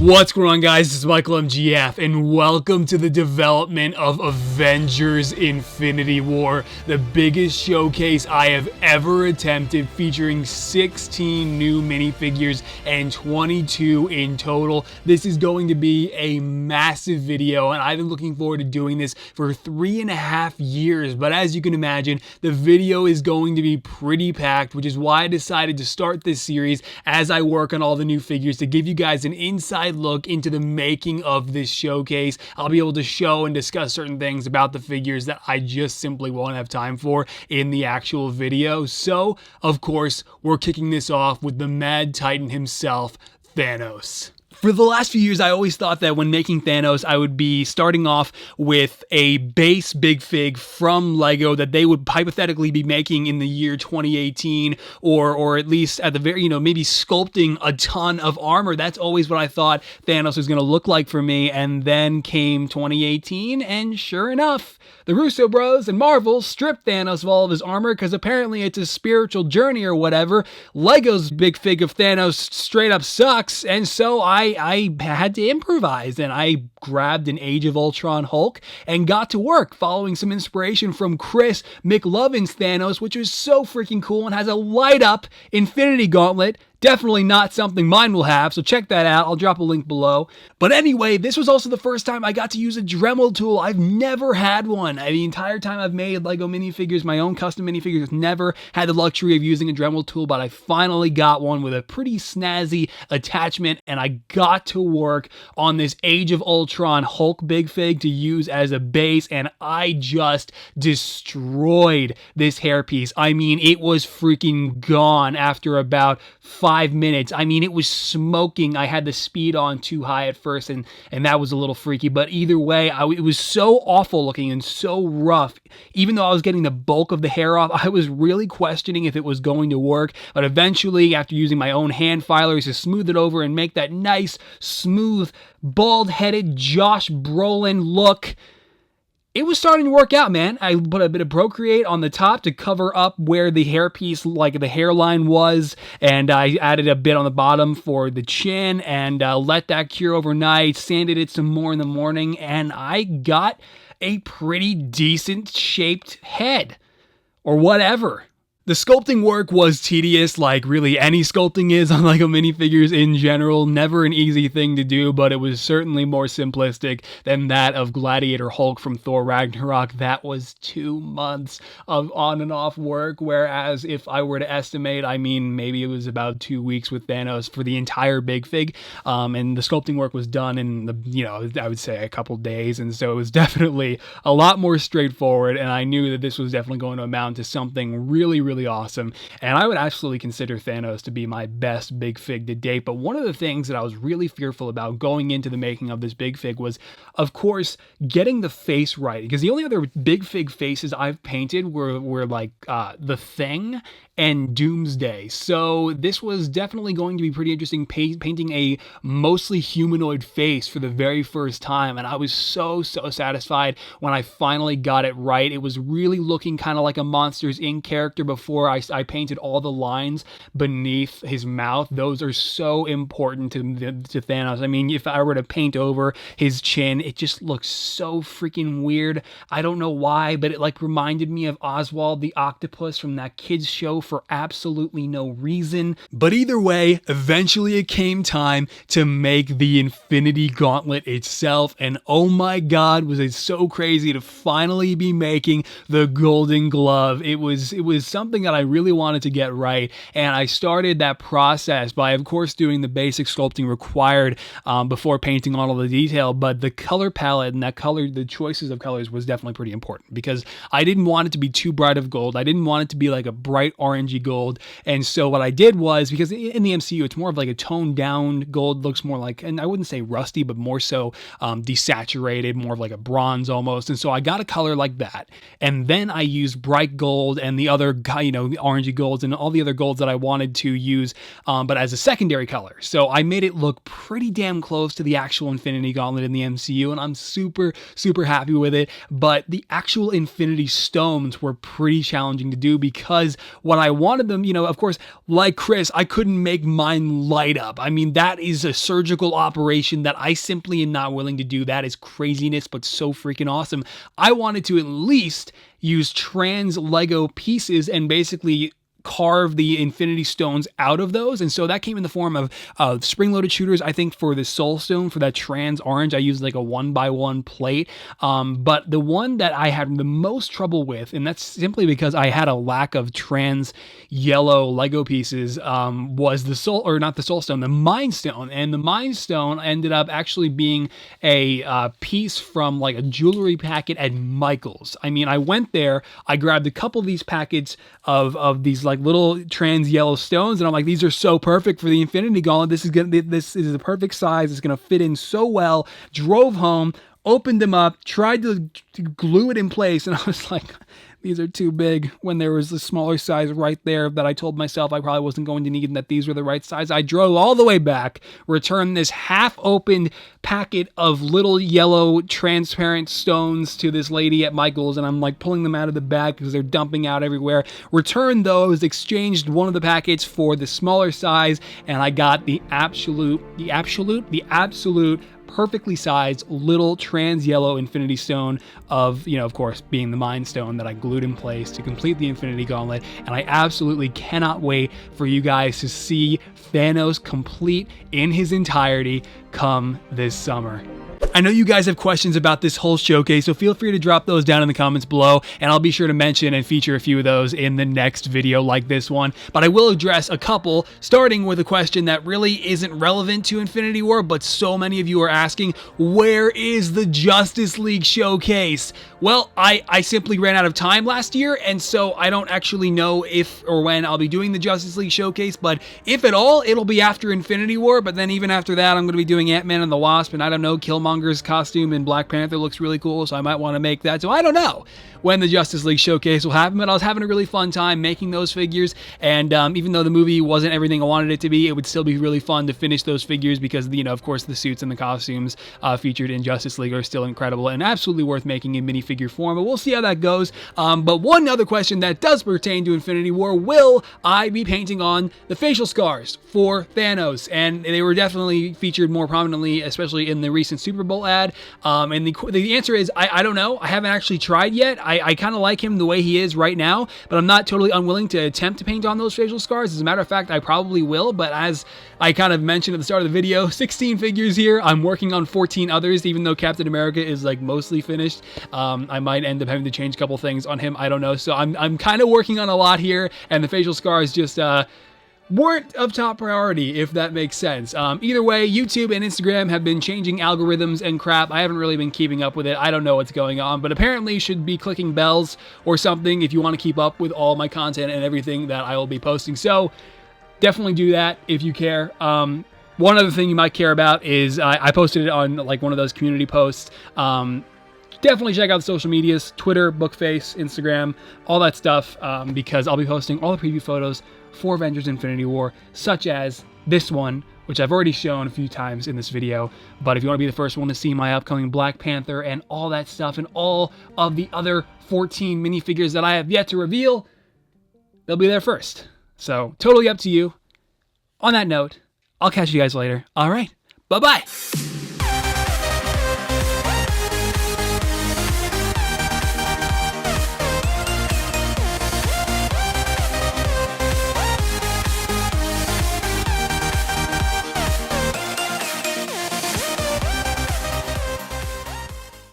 What's going on, guys? This is Michael MGF, and welcome to the development of Avengers Infinity War, the biggest showcase I have ever attempted, featuring 16 new minifigures and 22 in total. This is going to be a massive video, and I've been looking forward to doing this for 3.5 years, but as you can imagine, the video is going to be pretty packed, which is why I decided to start this series as I work on all the new figures to give you guys an inside look into the making of this showcase. I'll be able to show and discuss certain things about the figures that I just simply won't have time for in the actual video. So, of course, we're kicking this off with the Mad Titan himself, Thanos. For the last few years, I always thought that when making Thanos, I would be starting off with a base big fig from Lego that they would hypothetically be making in the year 2018, or at least at the very, maybe sculpting a ton of armor. That's always what I thought Thanos was going to look like for me. And then came 2018, and sure enough, the Russo bros and Marvel stripped Thanos of all of his armor because apparently it's a spiritual journey or whatever. Lego's big fig of Thanos straight up sucks, and so I had to improvise, and I grabbed an Age of Ultron Hulk and got to work following some inspiration from Chris McLovin's Thanos, which was so freaking cool and has a light up Infinity Gauntlet. Definitely not something mine will have, so check that out. I'll drop a link below. But anyway, this was also the first time I got to use a Dremel tool. I've never had one. The entire time I've made Lego minifigures, my own custom minifigures, never had the luxury of using a Dremel tool, but I finally got one with a pretty snazzy attachment, and I got to work on this Age of Ultron Hulk big fig to use as a base, and I just destroyed this hairpiece. It was freaking gone after about 5 minutes. It was smoking. I had the speed on too high at first, and that was a little freaky, but either way, it was so awful looking and so rough. Even though I was getting the bulk of the hair off, I was really questioning if it was going to work, but eventually, after using my own hand filers to smooth it over and make that nice, smooth, bald-headed Josh Brolin look, it was starting to work out, man. I put a bit of Procreate on the top to cover up where the hairpiece, like the hairline was, and I added a bit on the bottom for the chin, and let that cure overnight, sanded it some more in the morning, and I got a pretty decent shaped head, or whatever. The sculpting work was tedious, like really any sculpting is on Lego minifigures in general. Never an easy thing to do, but it was certainly more simplistic than that of Gladiator Hulk from Thor Ragnarok. That was 2 months of on and off work, whereas if I were to estimate, maybe it was about 2 weeks with Thanos for the entire big fig, and the sculpting work was done in I would say a couple days, and so it was definitely a lot more straightforward, and I knew that this was definitely going to amount to something really, really awesome, and I would absolutely consider Thanos to be my best big fig to date. But one of the things that I was really fearful about going into the making of this big fig was, of course, getting the face right, because the only other big fig faces I've painted were like The Thing and Doomsday. So this was definitely going to be pretty interesting, painting a mostly humanoid face for the very first time, and I was so satisfied when I finally got it right. It was really looking kind of like a Monsters Inc. character before I painted all the lines beneath his mouth. Those are so important to Thanos. If I were to paint over his chin, it just looks so freaking weird. I don't know why, but it reminded me of Oswald the Octopus from that kids show for absolutely no reason. But either way, eventually it came time to make the Infinity Gauntlet itself, and oh my god, was it so crazy to finally be making the Golden Glove. It was something that I really wanted to get right, and I started that process by, of course, doing the basic sculpting required before painting on all the detail, but the color palette and the choices of colors was definitely pretty important, because I didn't want it to be too bright of gold. I didn't want it to be like a bright orangey gold, and so what I did was, because in the MCU it's more of like a toned down gold, looks more like, and I wouldn't say rusty, but more so desaturated, more of like a bronze almost, and so I got a color like that, and then I used bright gold and the other the orangey golds and all the other golds that I wanted to use, but as a secondary color. So I made it look pretty damn close to the actual Infinity Gauntlet in the MCU, and I'm super, super happy with it. But the actual Infinity Stones were pretty challenging to do because what I wanted them, of course, like Chris, I couldn't make mine light up. I mean, that is a surgical operation that I simply am not willing to do. That is craziness, but so freaking awesome. I wanted to at least use trans Lego pieces and basically carve the Infinity Stones out of those. And so that came in the form of spring-loaded shooters. I think for the Soul Stone, for that trans orange, I used like a 1x1 plate. But the one that I had the most trouble with, and that's simply because I had a lack of trans yellow Lego pieces, was the Mind Stone. And the Mind Stone ended up actually being a piece from like a jewelry packet at Michael's. I mean, I went there, I grabbed a couple of these packets of these like little trans yellow stones, and I'm like, these are so perfect for the Infinity Gauntlet. This is the perfect size. It's gonna fit in so well. Drove home, opened them up, tried to glue it in place, and I was like, these are too big, when there was the smaller size right there that I told myself I probably wasn't going to need, and that these were the right size. I drove all the way back, returned this half-opened packet of little yellow transparent stones to this lady at Michael's, and I'm like pulling them out of the bag because they're dumping out everywhere. Returned those, exchanged one of the packets for the smaller size, and I got the absolute perfectly sized little trans yellow Infinity Stone of course, being the Mind Stone that I glued in place to complete the Infinity Gauntlet. And I absolutely cannot wait for you guys to see Thanos complete in his entirety come this summer. I know you guys have questions about this whole showcase, so feel free to drop those down in the comments below, and I'll be sure to mention and feature a few of those in the next video like this one. But I will address a couple, starting with a question that really isn't relevant to Infinity War, but so many of you are asking, where is the Justice League showcase? Well, I simply ran out of time last year, and so I don't actually know if or when I'll be doing the Justice League showcase, but if at all, it'll be after Infinity War. But then even after that, I'm going to be doing Ant-Man and the Wasp, and I don't know, Killmonger's costume in Black Panther looks really cool, so I might want to make that. So I don't know when the Justice League showcase will happen, but I was having a really fun time making those figures, and even though the movie wasn't everything I wanted it to be, it would still be really fun to finish those figures because, of course, the suits and the costumes featured in Justice League are still incredible and absolutely worth making in minifigure form, but we'll see how that goes. But one other question that does pertain to Infinity War, will I be painting on the facial scars for Thanos? And they were definitely featured more prominently, especially in the recent Super Bowl ad. And the answer is, I don't know. I haven't actually tried yet. I kind of like him the way he is right now, but I'm not totally unwilling to attempt to paint on those facial scars. As a matter of fact, I probably will, but as I kind of mentioned at the start of the video, 16 figures here. I'm working on 14 others, even though Captain America is like mostly finished. I might end up having to change a couple things on him. I don't know. So I'm kind of working on a lot here, and the facial scars just weren't of top priority, if that makes sense. Either way, YouTube and Instagram have been changing algorithms and crap. I haven't really been keeping up with it. I don't know what's going on, but apparently you should be clicking bells or something if you want to keep up with all my content and everything that I will be posting. So definitely do that if you care. One other thing you might care about is I posted it on like one of those community posts. Definitely check out the social medias, Twitter, Bookface, Instagram, all that stuff, because I'll be posting all the preview photos for Avengers Infinity War, such as this one, which I've already shown a few times in this video. But if you want to be the first one to see my upcoming Black Panther and all that stuff and all of the other 14 minifigures that I have yet to reveal, they'll be there first. So totally up to you. On that note, I'll catch you guys later. All right, bye-bye.